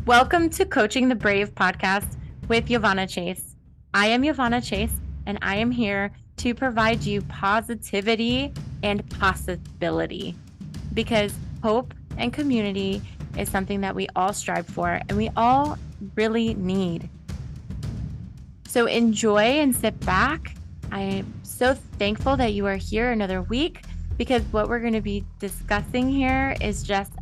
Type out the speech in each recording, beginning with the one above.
Welcome to Coaching the Brave podcast with Yvonne Chase. I am Yvonne Chase, and I am here to provide you positivity and possibility, because hope and community is something that we all strive for and we all really need. So enjoy and sit back. I am so thankful that you are here another week, because what we're going to be discussing here is just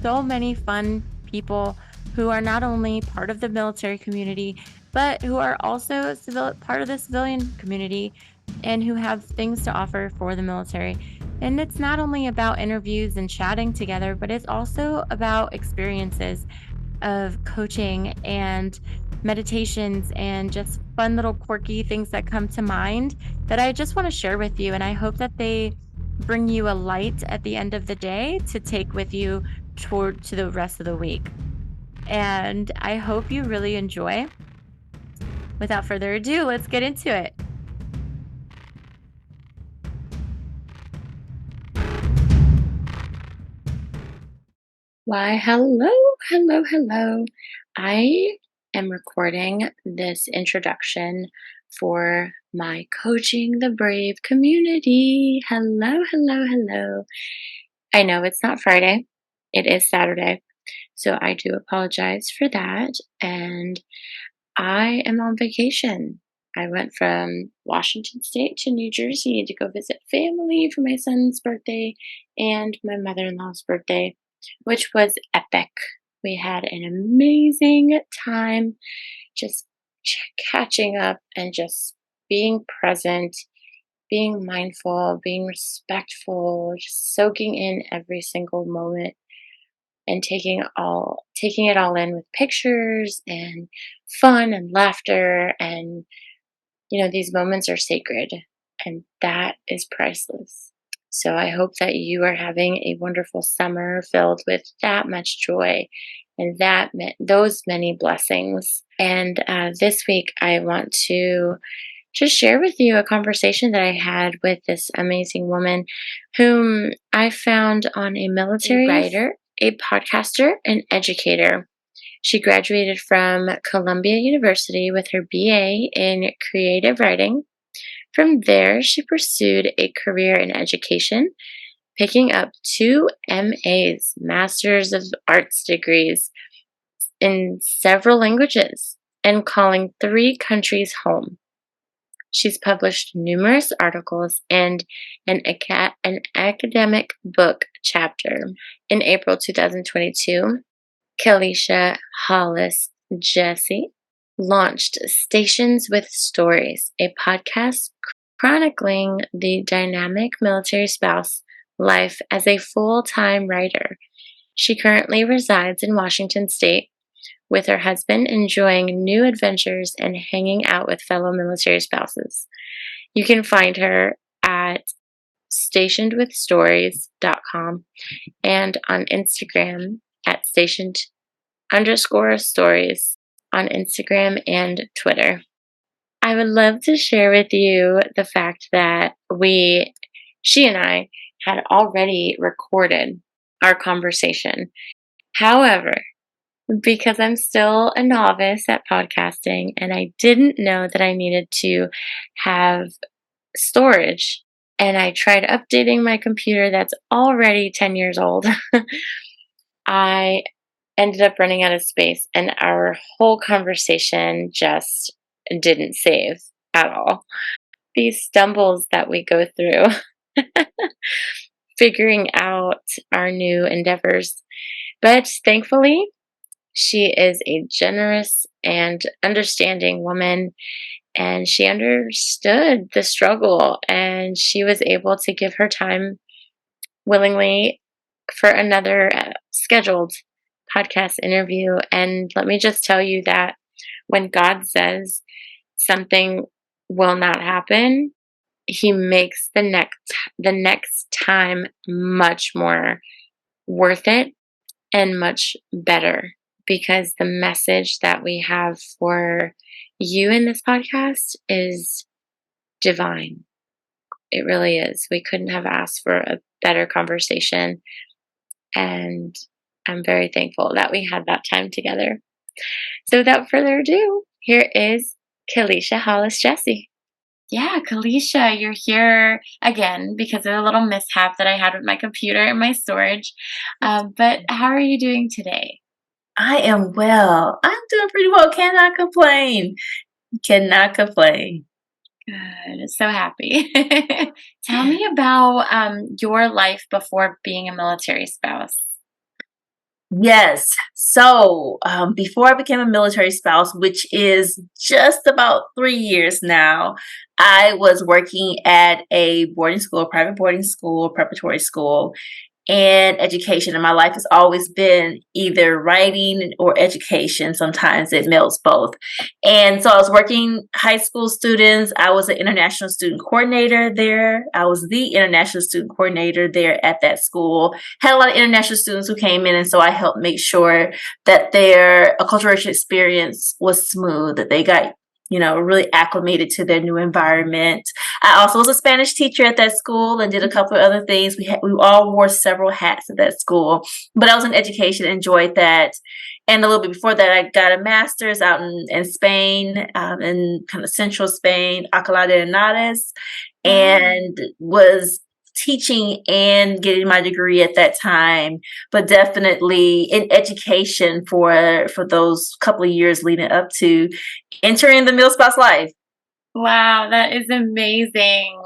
so many fun people who are not only part of the military community, but who are also part of the civilian community and who have things to offer for the military. And it's not only about interviews and chatting together, but it's also about experiences of coaching and meditations and just fun little quirky things that come to mind that I just want to share with you. And I hope that they bring you a light at the end of the day to take with you to the rest of the week. And I hope you really enjoy. Without further ado, let's get into it. Why, hello. I am recording this introduction for my Coaching the Brave community. Hello. I know it's not Friday, it is Saturday, so I do apologize for that. And I am on vacation. I went from Washington State to New Jersey to go visit family for my son's birthday and my mother-in-law's birthday, which was epic. We had an amazing time just catching up and just being present, being mindful, being respectful, just soaking in every single moment and taking it all in with pictures and fun and laughter. And these moments are sacred, and that is priceless. So I hope that you are having a wonderful summer filled with that much joy and those many blessings. And this week I want to just share with you a conversation that I had with this amazing woman whom I found on a military writer, a podcaster, an educator. She graduated from Columbia University with her BA in creative writing. From there, she pursued a career in education, picking up 2 MAs, Masters of Arts degrees, in several languages, and calling 3 countries home. She's published numerous articles and an academic book chapter. In April 2022, Kelicia Hollis Jessie launched Stations with Stories, a podcast chronicling the dynamic military spouse life as a full-time writer. She currently resides in Washington State with her husband, enjoying new adventures and hanging out with fellow military spouses. You can find her at stationedwithstories.com and on Instagram at stationed_stories on Instagram and Twitter. I would love to share with you the fact that she and I had already recorded our conversation. However, because I'm still a novice at podcasting and I didn't know that I needed to have storage, and I tried updating my computer that's already 10 years old, I ended up running out of space and our whole conversation just didn't save at all. These stumbles that we go through figuring out our new endeavors. But thankfully, she is a generous and understanding woman, and she understood the struggle, and she was able to give her time willingly for another scheduled podcast interview. And let me just tell you that when God says something will not happen, He makes the next time much more worth it and much better, because the message that we have for you in this podcast is divine. It really is. We couldn't have asked for a better conversation. And I'm very thankful that we had that time together. So without further ado, here is Kelicia Hollis Jessie. Yeah, Kelicia, you're here again because of a little mishap that I had with my computer and my storage. But how are you doing today? I am well. I'm doing pretty well. Cannot complain. Cannot complain. Good. So happy. Tell me about your life before being a military spouse. Yes. So, before I became a military spouse, which is just about 3 years now, I was working at a boarding school, private boarding school, preparatory school, and education. And my life has always been either writing or education. Sometimes it melts both. And so I was working high school students. I was an international student coordinator there. I was the international student coordinator there at that school. Had a lot of international students who came in. And so I helped make sure that their acculturation experience was smooth, that they got really acclimated to their new environment. I also was a Spanish teacher at that school and did a couple of other things. We all wore several hats at that school, but I was in education, enjoyed that. And a little bit before that, I got a master's out in Spain, in kind of central Spain, Alcalá de Henares, and was teaching and getting my degree at that time, but definitely in education for those couple of years leading up to entering the mil spouse life. Wow, that is amazing.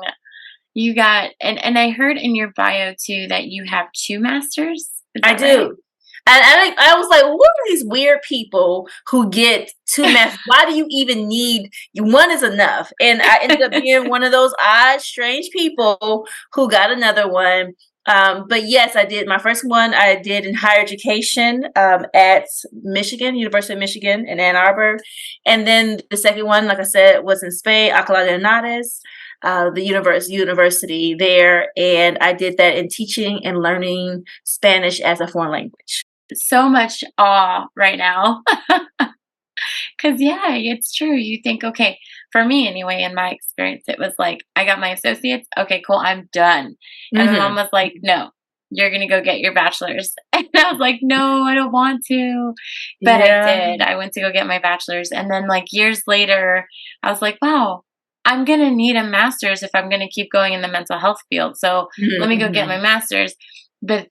You got and I heard in your bio too that you have two masters. Is I that right? do. And I was like, what are these weird people who get two masters? Why do you even need one is enough? And I ended up being one of those odd, strange people who got another one. But yes, I did. My first one I did in higher education at Michigan, University of Michigan in Ann Arbor. And then the second one, like I said, was in Spain, Alcalá de Henares, the university there. And I did that in teaching and learning Spanish as a foreign language. So much awe right now. Because, yeah, it's true. You think, okay, for me anyway, in my experience, it was like, I got my associates. Okay, cool, I'm done. And my mom was like, no, you're going to go get your bachelor's. And I was like, no, I don't want to. But Yeah. I did. I went to go get my bachelor's. And then, like, years later, I was like, wow, I'm going to need a master's if I'm going to keep going in the mental health field. So let me go get my master's. But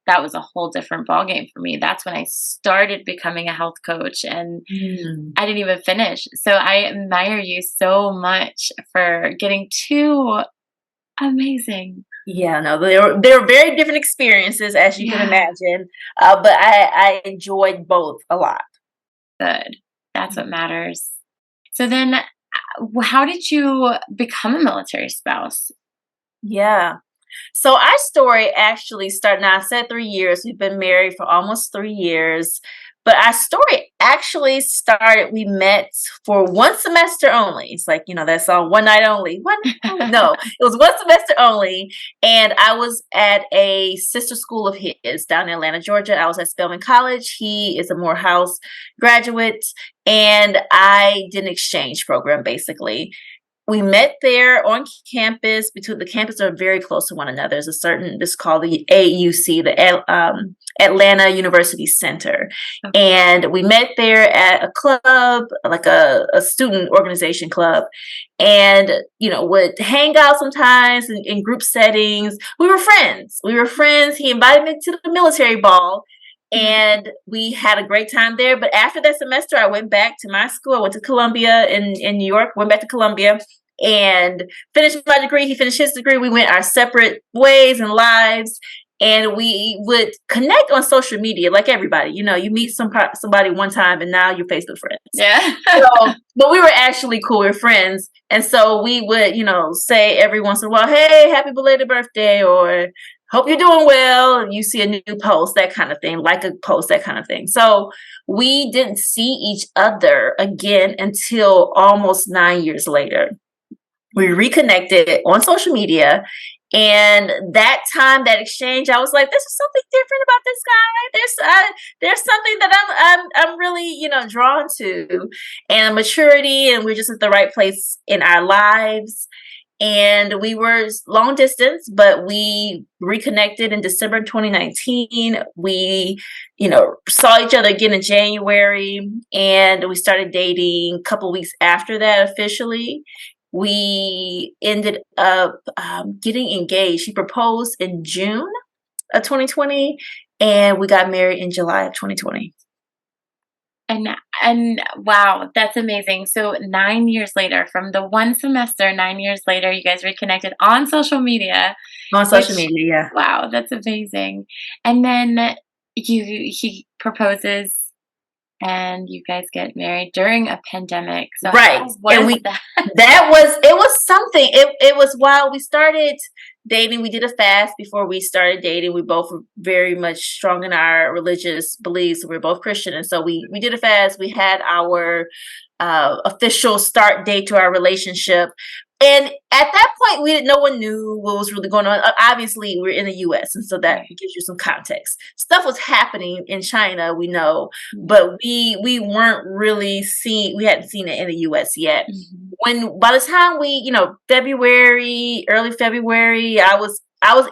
that was a whole different ballgame for me. That's when I started becoming a health coach, and I didn't even finish. So I admire you so much for getting two amazing. Yeah, no, they're very different experiences, as you can imagine. But I enjoyed both a lot. Good. That's what matters. So then, how did you become a military spouse? Yeah. So our story actually started, now I said 3 years, we've been married for almost 3 years, but our story actually started, we met for one semester only. It's like, that song, one night only. No, it was one semester only. And I was at a sister school of his down in Atlanta, Georgia. I was at Spelman College. He is a Morehouse graduate. And I did an exchange program, basically. We met there on campus. Between the campuses are very close to one another. There's it's called the AUC, the Atlanta University Center. And we met there at a club, like a student organization club, and, would hang out sometimes in group settings. We were friends. He invited me to the military ball, and we had a great time there. But after that semester, I went back to my school. I went to Columbia in New York, went back to Columbia and finished my degree. He finished his degree. We went our separate ways and lives. And we would connect on social media like everybody. You meet somebody one time and now you're Facebook friends. Yeah. But we were actually cool. We're friends. And so we would, say every once in a while, hey, happy belated birthday, or hope you're doing well. And you see a new post, that kind of thing, like a post, that kind of thing. So we didn't see each other again until almost 9 years later. We reconnected on social media. And that time, that exchange, I was like, "This is something different about this guy. There's something that I'm really, drawn to, and maturity, and we're just at the right place in our lives." And we were long distance, but we reconnected in December 2019. We, saw each other again in January, and we started dating a couple weeks after that officially. We ended up getting engaged. He proposed in June of 2020, and we got married in July of 2020. And wow, that's amazing. So 9 years later, from the one semester, 9 years later, you guys reconnected on social media. On social media, yeah. Wow, that's amazing. And then he proposes and you guys get married during a pandemic. So right. And it was something. It was while we started dating. We did a fast before we started dating. We both were very much strong in our religious beliefs. We were both Christian. And so we did a fast. We had our official start date to our relationship. And at that point, no one knew what was really going on. Obviously, we're in the U.S., and so that gives you some context. Stuff was happening in China, we know, but we weren't really we hadn't seen it in the U.S. yet. By the time early February, I was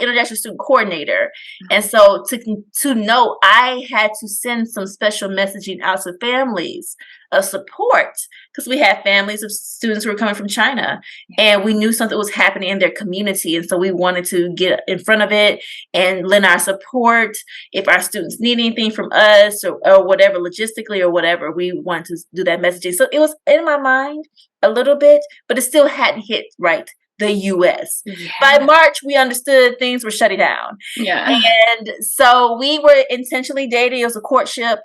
international student coordinator. And so to know, I had to send some special messaging out to families of support, because we had families of students who were coming from China, and we knew something was happening in their community. And so we wanted to get in front of it and lend our support. If our students need anything from us or whatever, logistically or whatever, we wanted to do that messaging. So it was in my mind a little bit, but it still hadn't hit the U.S. By March, we understood things were shutting down. And so we were intentionally dating. It was a courtship.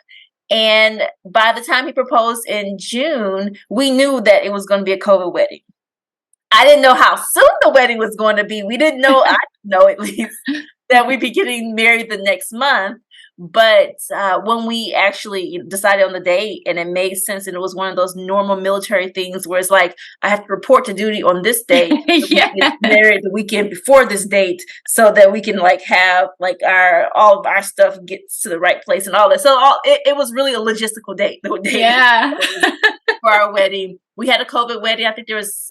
And by the time he proposed in June, we knew that it was going to be a COVID wedding. I didn't know how soon the wedding was going to be. We didn't know, I didn't know at least, that we'd be getting married the next month. But when we actually decided on the date, and it made sense, and it was one of those normal military things where it's like, I have to report to duty on this date. We get married the weekend before this date, so that we can have all of our stuff gets to the right place and all that. So it was really a logistical date. For our wedding. We had a COVID wedding. I think there was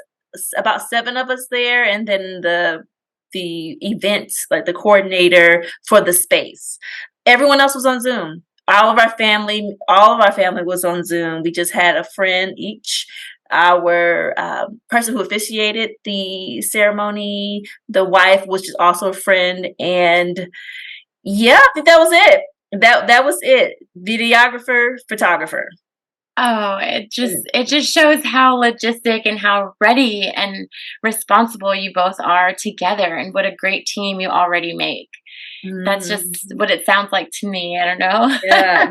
about 7 of us there, and then the event, the coordinator for the space. Everyone else was on Zoom. All of our family was on Zoom. We just had a friend each. Our person who officiated the ceremony, the wife, was just also a friend. And I think that was it. That was it. Videographer, photographer. Oh, it just shows how logistic and how ready and responsible you both are together, and what a great team you already make. That's just what it sounds like to me. I don't know.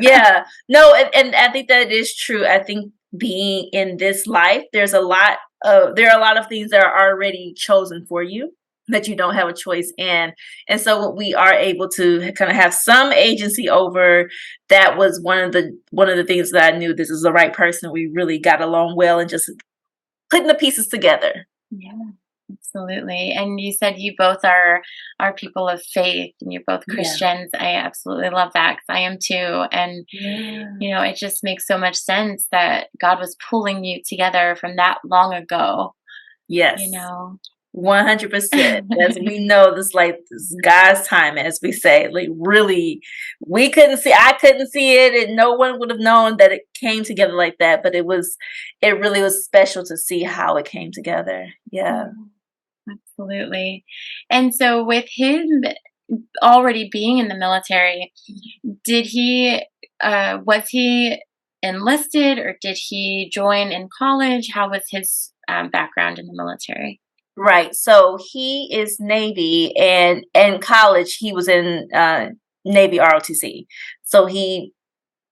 Yeah. No, and I think that is true. I think being in this life, there are a lot of things that are already chosen for you that you don't have a choice in. And so we are able to kind of have some agency over. That was one of the things that I knew, this is the right person. We really got along well, and just putting the pieces together. Yeah. Absolutely. And you said you both are people of faith, and you're both Christians. I absolutely love that, because I am too. And, it just makes so much sense that God was pulling you together from that long ago. Yes. 100%. As we know, this God's time, as we say. Really, I couldn't see it, and no one would have known that it came together like that. But it really was special to see how it came together. Yeah. Absolutely. And so with him already being in the military, was he enlisted, or did he join in college? How was his background in the military? Right. So he is Navy, and in college he was in Navy ROTC. So he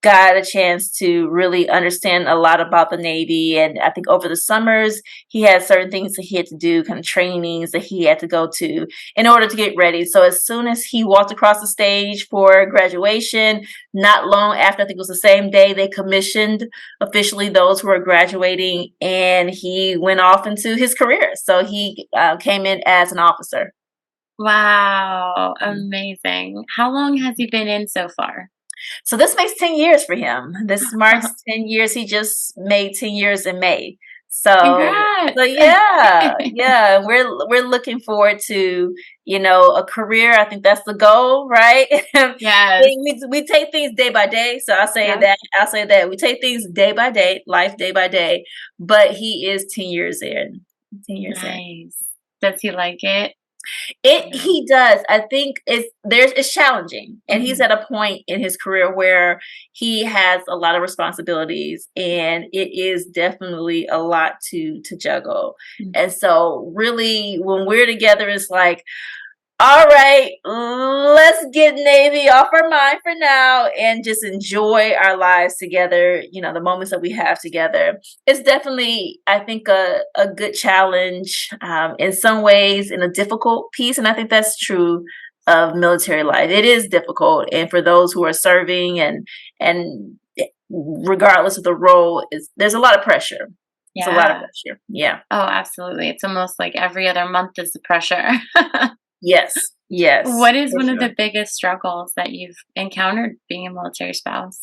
got a chance to really understand a lot about the Navy. And I think over the summers, he had certain things that he had to do, kind of trainings that he had to go to in order to get ready. So as soon as he walked across the stage for graduation, not long after, I think it was the same day, they commissioned officially those who were graduating, and he went off into his career. So he came in as an officer. Wow. Amazing. How long has he been in so far? So this makes 10 years for him. This marks 10 years. He just made 10 years in May. Congrats. So yeah, we're looking forward to, a career. I think that's the goal, right? Yes. We take things day by day. So I'll say that we take things day by day, life day by day. But he is 10 years in. 10 years in. Nice. Does he like it? He does. I think it's challenging, and he's at a point in his career where he has a lot of responsibilities, and it is definitely a lot to juggle. And so really when we're together, it's like, all right, let's get Navy off our mind for now and just enjoy our lives together, the moments that we have together. It's definitely, I think, a good challenge, in some ways, in a difficult piece. And I think that's true of military life. It is difficult. And for those who are serving and regardless of the role, there's a lot of pressure. Yeah. It's a lot of pressure. Yeah. Oh, absolutely. It's almost like every other month is the pressure. Yes. What is one of the biggest struggles that you've encountered being a military spouse?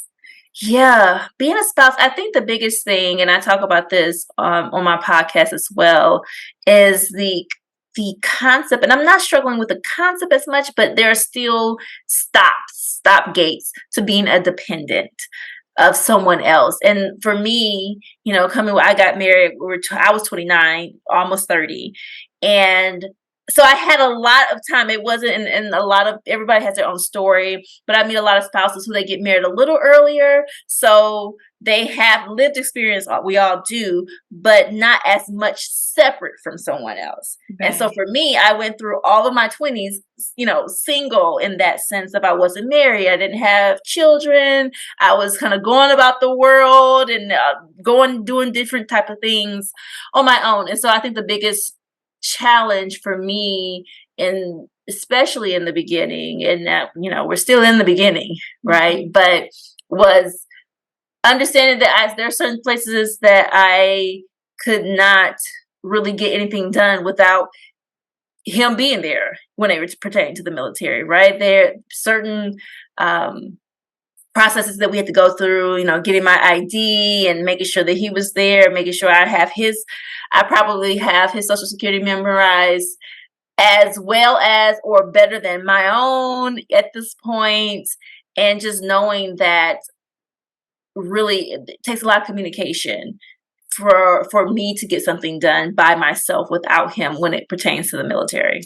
Yeah, being a spouse, I think the biggest thing, and I talk about this on my podcast as well, is the concept, and I'm not struggling with the concept as much, but there are still stop gates to being a dependent of someone else. And for me, I got married, I was 29, almost 30, and so I had a lot of time. It wasn't, and a lot of, everybody has their own story, but I meet a lot of spouses who they get married a little earlier. So they have lived experience, we all do, but not as much separate from someone else. Right. And so for me, I went through all of my 20s, single in that sense of I wasn't married. I didn't have children. I was kind of going about the world and doing different type of things on my own. And so I think the biggest challenge for me, especially in the beginning, and that we're still in the beginning, right? But was understanding that there are certain places that I could not really get anything done without him being there when it was pertaining to the military, right? There are certain processes that we had to go through, getting my ID and making sure that he was there, making sure I probably have his social security memorized as well as or better than my own at this point. And just knowing that really it takes a lot of communication for me to get something done by myself without him when it pertains to the military.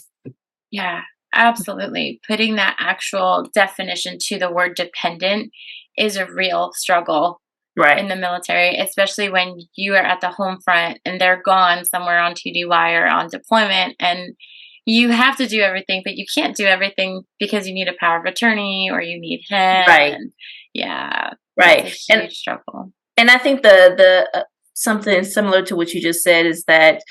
Yeah. Absolutely. Putting that actual definition to the word dependent is a real struggle, right, in the military, especially when you are at the home front and they're gone somewhere on TDY or on deployment, and you have to do everything, but you can't do everything because you need a power of attorney or you need him. Right. And yeah. Right. It's a huge struggle. And I think the something similar to what you just said is that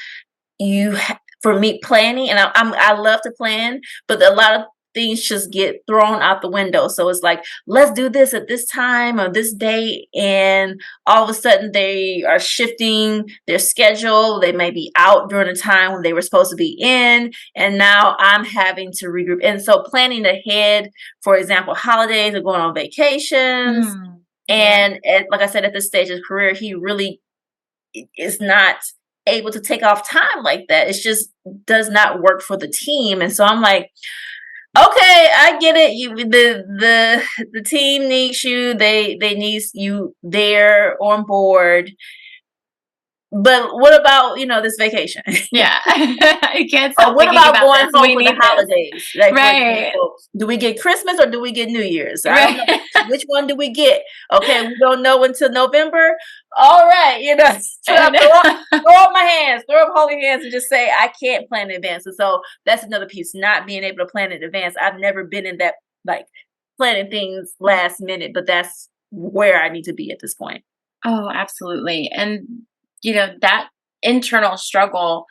for me, planning, and I love to plan, but a lot of things just get thrown out the window. So it's like, let's do this at this time or this date, and all of a sudden they are shifting their schedule. They may be out during a time when they were supposed to be in, and now I'm having to regroup. And so planning ahead, for example, holidays or going on vacations, and like I said, at this stage of his career, he really is not able to take off time like that. It just does not work for the team. And so I'm like, okay, I get it. The team needs you. They need you there on board. But what about, this vacation? Yeah. I can't stop what about going home for the holidays? Like, right. Example, do we get Christmas or do we get New Year's? I don't know. Which one do we get? Okay, we don't know until November. All right, throw up my hands, throw up holy hands and just say, I can't plan in advance. And so that's another piece, not being able to plan in advance. I've never been in that, like, planning things last minute, but that's where I need to be at this point. Oh, absolutely. And that internal struggle,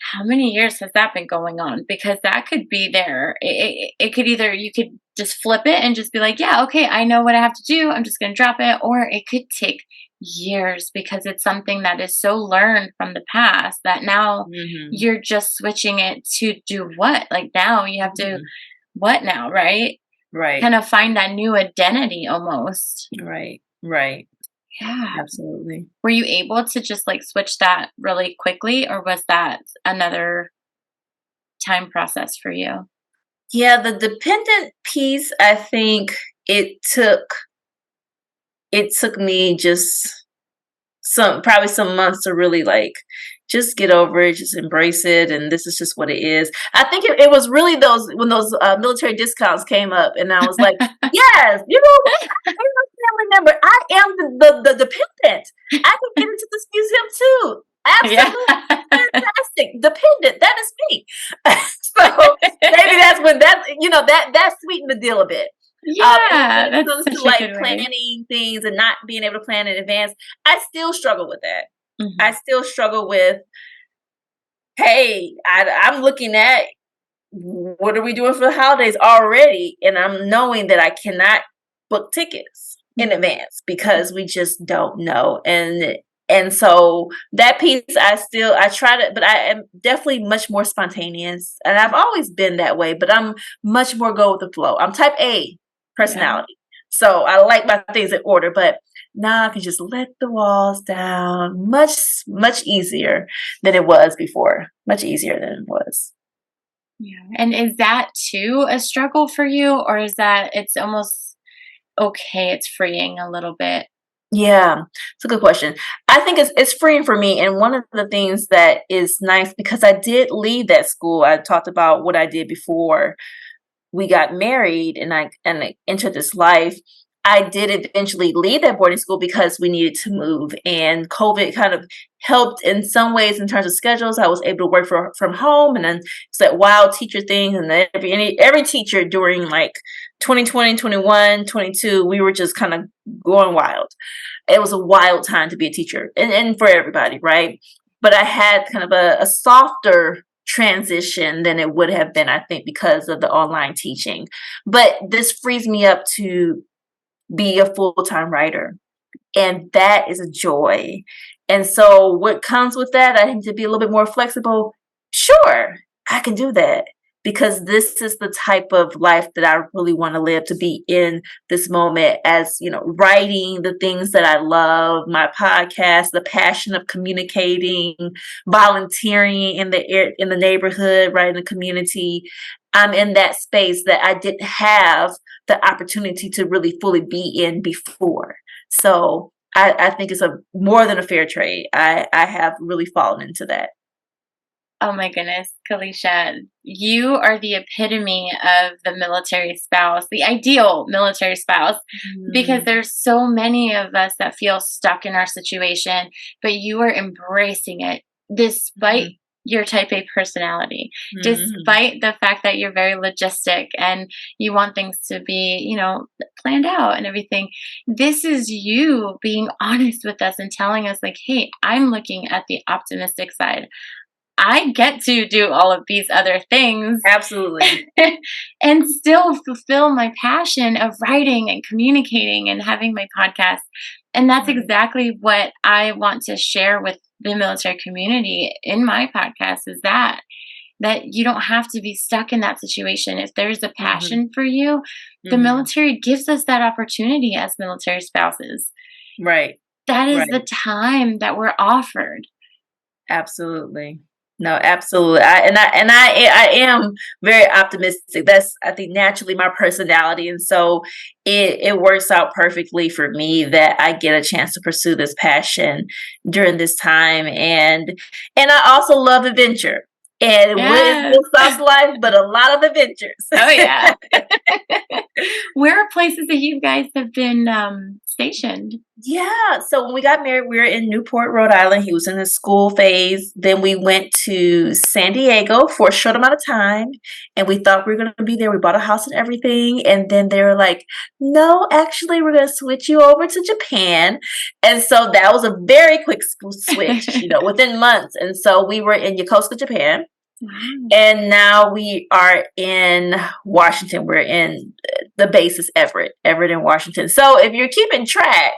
how many years has that been going on? Because that could be there. It could either, you could just flip it and just be like, yeah, okay, I know what I have to do. I'm just going to drop it. Or it could take years because it's something that is so learned from the past that now you're just switching it to do what? Like now you have to, what now, right? Right. Kind of find that new identity almost. Right. Yeah. Absolutely. Were you able to just like switch that really quickly, or was that another time process for you? Yeah, the dependent piece, I think it took me just probably some months to really like just get over it, just embrace it, and this is just what it is. I think it was really those when those military discounts came up, and I was like, yes, you know what? I am a family member. I am the dependent. I can get into this museum too. Absolutely Yeah. fantastic. Dependent. That is me. So maybe that's when that sweetened the deal a bit. Yeah, When it that's comes to such a like good way. planning things and not being able to plan in advance, I still struggle with that. I Mhm. still struggle with, hey, I'm looking at what are we doing for the holidays already, and I'm knowing that I cannot book tickets in Mhm. advance because we just don't know. And so that piece, I try to, but I am definitely much more spontaneous, and I've always been that way. But I'm much more go with the flow. I'm type A Yeah. personality, so I like my things in order. But now I can just let the walls down much easier than it was before. Much easier than it was. Yeah. And is that too a struggle for you, or is that it's almost okay, it's freeing a little bit? Yeah, it's a good question. I think it's freeing for me, and one of the things that is nice because I did leave that school. I talked about what I did before we got married, and I entered this life. I did eventually leave that boarding school because we needed to move, and COVID kind of helped in some ways in terms of schedules. I was able to work from home, and then it's that wild teacher thing, and then every teacher during like 2020, 21, 22, we were just kind of going wild. It was a wild time to be a teacher, and for everybody, right? But I had kind of a softer transition than it would have been, I think, because of the online teaching. But this frees me up to be a full-time writer, and that is a joy. And so what comes with that, I need to be a little bit more flexible. Sure, I can do that because this is the type of life that I really want to live, to be in this moment as, writing the things that I love, my podcast, the passion of communicating, volunteering in the neighborhood, right, in the community. I'm in that space that I didn't have the opportunity to really fully be in before. So I think it's a more than a fair trade. I have really fallen into that. Oh my goodness, Kelicia, you are the epitome of the military spouse, the ideal military spouse, because Mm, there's so many of us that feel stuck in our situation, but you are embracing it despite mhm, your type A personality, mhm. despite the fact that you're very logistic and you want things to be, planned out and everything. This is you being honest with us and telling us, like, hey, I'm looking at the optimistic side. I get to do all of these other things Absolutely. and still fulfill my passion of writing and communicating and having my podcast. And that's Right. exactly what I want to share with the military community in my podcast, is that you don't have to be stuck in that situation. If there's a Mhm, passion for you, the mhm. military gives us that opportunity as military spouses. Right, That is the right. time that we're offered. Absolutely. No, absolutely. I am very optimistic. That's, I think, naturally my personality, and so it works out perfectly for me that I get a chance to pursue this passion during this time, and I also love adventure. And what is Yes. Bill South's life but a lot of adventures? Oh, yeah. Where are places that you guys have been, stationed? Yeah. So when we got married, we were in Newport, Rhode Island. He was in his school phase. Then we went to San Diego for a short amount of time, and we thought we were going to be there. We bought a house and everything. And then they were like, no, actually, we're going to switch you over to Japan. And so that was a very quick switch, within months. And so we were in Yokosuka, Japan. Wow. And now we are in Washington. We're in the base is Everett in Washington. So if you're keeping track,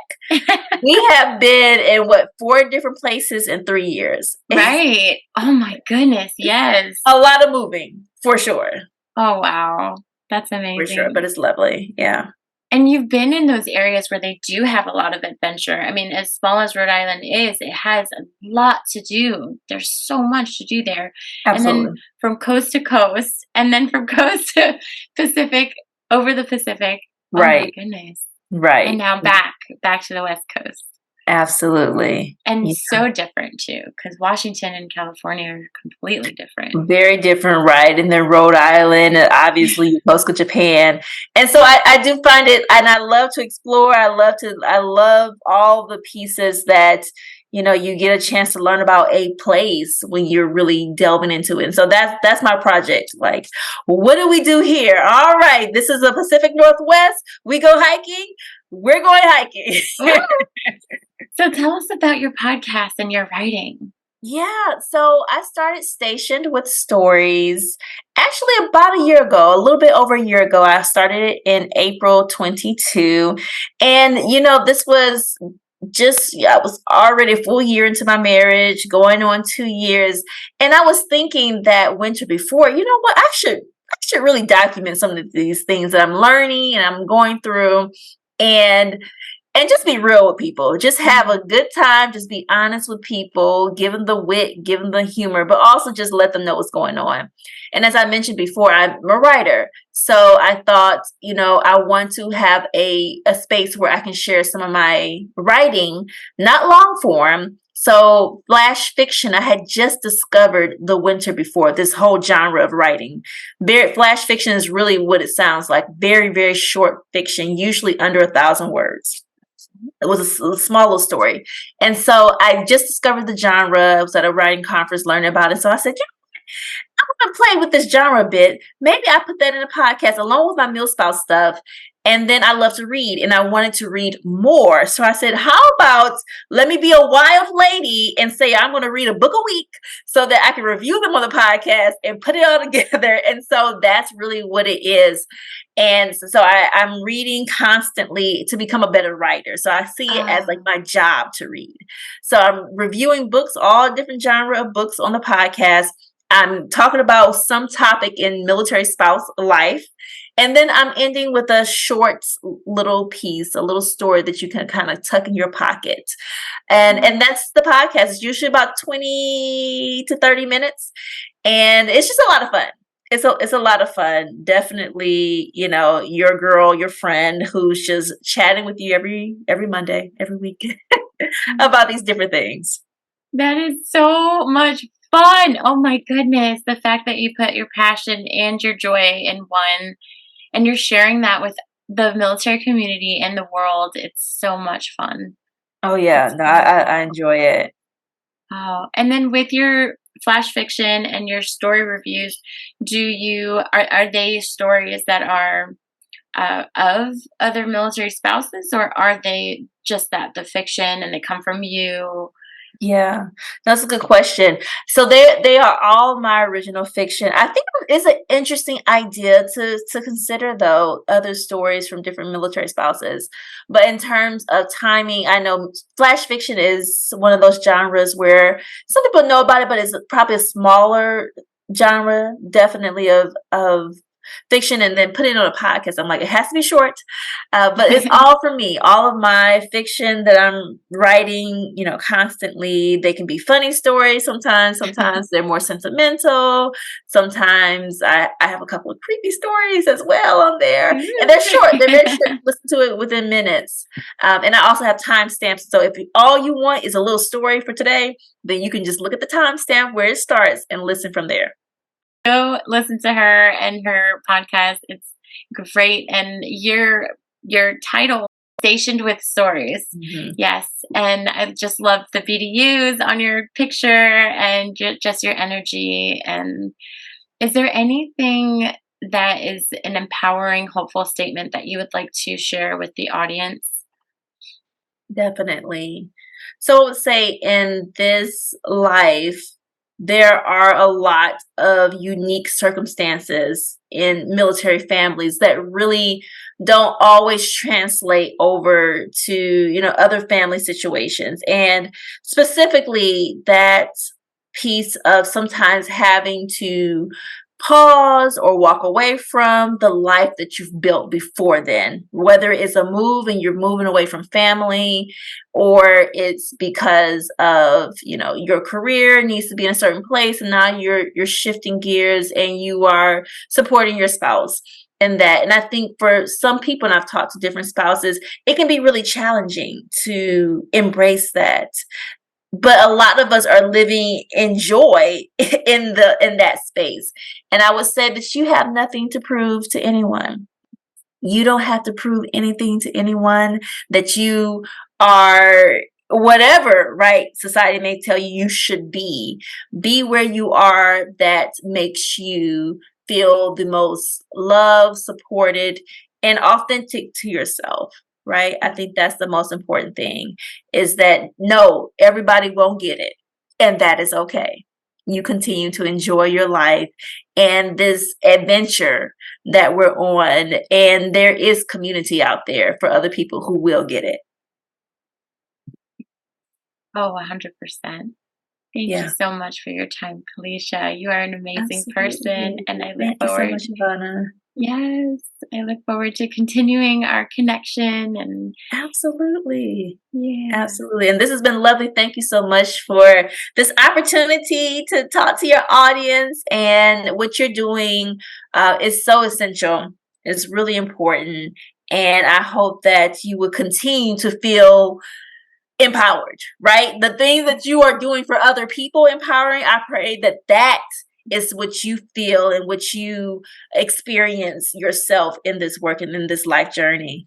we have been in 4 different places in 3 years. Right. Oh my goodness, yes. A lot of moving, for sure. Oh, wow. That's For sure. amazing. But it's lovely. Yeah. And you've been in those areas where they do have a lot of adventure. I mean, as small as Rhode Island is, it has a lot to do. There's so much to do there. And then Absolutely. from coast to coast, and then from coast to Pacific, over the Pacific. Oh my Right. goodness. Right. And now back to the West Coast. Absolutely. And Yeah. so different too, because Washington and California are completely different. Very different, right? And then Rhode Island, and obviously you close to Japan. And so I do find it, and I love to explore. I love all the pieces that, you get a chance to learn about a place when you're really delving into it. And so that's my project. Like, what do we do here? All right, this is the Pacific Northwest. We go hiking. We're going hiking. So tell us about your podcast and your writing. Yeah, so I started Stationed with Stories actually about a year ago, a little bit over a year ago. I started it in April 22. And, this was I was already a full year into my marriage, going on 2 years. And I was thinking that winter before, you know what, I should really document some of these things that I'm learning and I'm going through. And just be real with people. Just have a good time. Just be honest with people. Give them the wit, give them the humor, but also just let them know what's going on. And as I mentioned before, I'm a writer. So I thought, I want to have a space where I can share some of my writing, not long form. So flash fiction, I had just discovered the winter before, this whole genre of writing. Flash fiction is really what it sounds like. Very, very short fiction, usually under 1,000 words. It was a small little story. And so I just discovered the genre. I was at a writing conference learning about it. So I said, I want to play with this genre a bit. Maybe I put that in a podcast along with my meal spouse stuff. And then I love to read and I wanted to read more. So I said, how about let me be a wild lady and say I'm going to read a book a week so that I can review them on the podcast and put it all together. And so that's really what it is. And so I'm reading constantly to become a better writer. So I see it as like my job to read. So I'm reviewing books, all different genre of books on the podcast. I'm talking about some topic in military spouse life. And then I'm ending with a short little piece, a little story that you can kind of tuck in your pocket. And that's the podcast. It's usually about 20 to 30 minutes. And it's just a lot of fun. It's a lot of fun. Definitely, your girl, your friend who's just chatting with you every Monday, every week about these different things. That is so much fun. Oh my goodness. The fact that you put your passion and your joy in one and you're sharing that with the military community and the world, it's so much fun. Oh yeah. No, I enjoy it. Oh, and then with your flash fiction and your story reviews, are they stories that are of other military spouses, or are they just the fiction and they come from you? Yeah, that's a good question. So they are all my original fiction. I think it's an interesting idea to consider though other stories from different military spouses. But in terms of timing, I know flash fiction is one of those genres where some people know about it, but it's probably a smaller genre, definitely of fiction, and then put it on a podcast. I'm like, it has to be short, but it's all for me. All of my fiction that I'm writing, constantly, they can be funny stories. Sometimes they're more sentimental. Sometimes I have a couple of creepy stories as well on there, and they're short. They're very short. Listen to it within minutes, and I also have timestamps. So if all you want is a little story for today, then you can just look at the timestamp where it starts and listen from there. Go listen to her and her podcast. It's great. And your title, Stationed with Stories. Mm-hmm. Yes. And I just love the BDUs on your picture and just your energy. And is there anything that is an empowering, hopeful statement that you would like to share with the audience? Definitely. So I would say in this life, there are a lot of unique circumstances in military families that really don't always translate over to, other family situations. And specifically that piece of sometimes having to pause or walk away from the life that you've built before then, whether it's a move and you're moving away from family, or it's because of, your career needs to be in a certain place and now you're shifting gears and you are supporting your spouse in that. And I think for some people, and I've talked to different spouses, it can be really challenging to embrace that. But a lot of us are living in joy in that space. And I would say that you have nothing to prove to anyone. You don't have to prove anything to anyone, that you are whatever, right? Society may tell you you should be. Be where you are. That makes you feel the most loved, supported, and authentic to yourself. Right? I think that's the most important thing, is that no, everybody won't get it. And that is okay. You continue to enjoy your life and this adventure that we're on. And there is community out there for other people who will get it. Oh, 100%. Thank you so much for your time, Kelicia. You are an amazing person, and I look forward. Thank you so much, Ivana. Yes, I look forward to continuing our connection. And absolutely. Yeah. Absolutely. And this has been lovely. Thank you so much for this opportunity to talk to your audience. And what you're doing is so essential. It's really important. And I hope that you will continue to feel empowered, right? The things that you are doing for other people empowering, I pray that is what you feel and what you experience yourself in this work and in this life journey.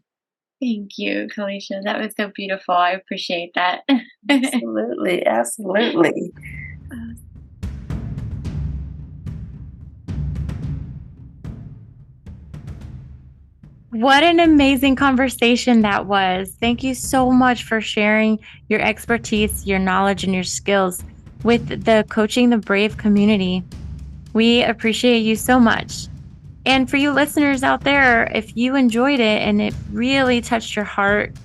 Thank you, Kelicia. That was so beautiful. I appreciate that. Absolutely. Absolutely. What an amazing conversation that was. Thank you so much for sharing your expertise, your knowledge, and your skills with the Coaching the Brave community. We appreciate you so much. And for you listeners out there, if you enjoyed it and it really touched your heart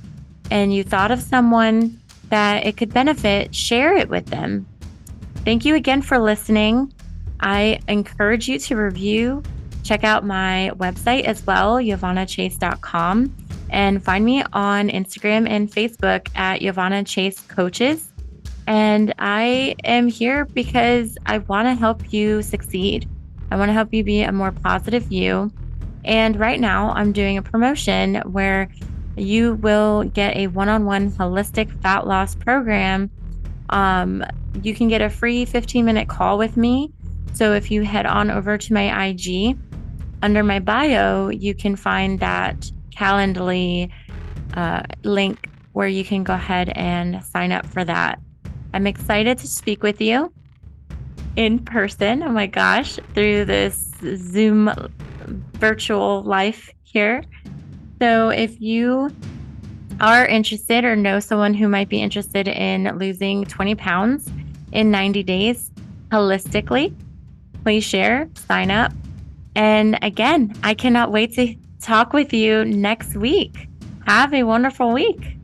and you thought of someone that it could benefit, share it with them. Thank you again for listening. I encourage you to review. Check out my website as well, YovanaChase.com, and find me on Instagram and Facebook at Yovana Chase Coaches. And I am here because I want to help you succeed. I want to help you be a more positive you. And right now I'm doing a promotion where you will get a one-on-one holistic fat loss program. You can get a free 15-minute call with me. So if you head on over to my IG, under my bio, you can find that Calendly link where you can go ahead and sign up for that. I'm excited to speak with you in person, oh my gosh, through this Zoom virtual life here. So if you are interested or know someone who might be interested in losing 20 pounds in 90 days holistically, please share, sign up. And again, I cannot wait to talk with you next week. Have a wonderful week.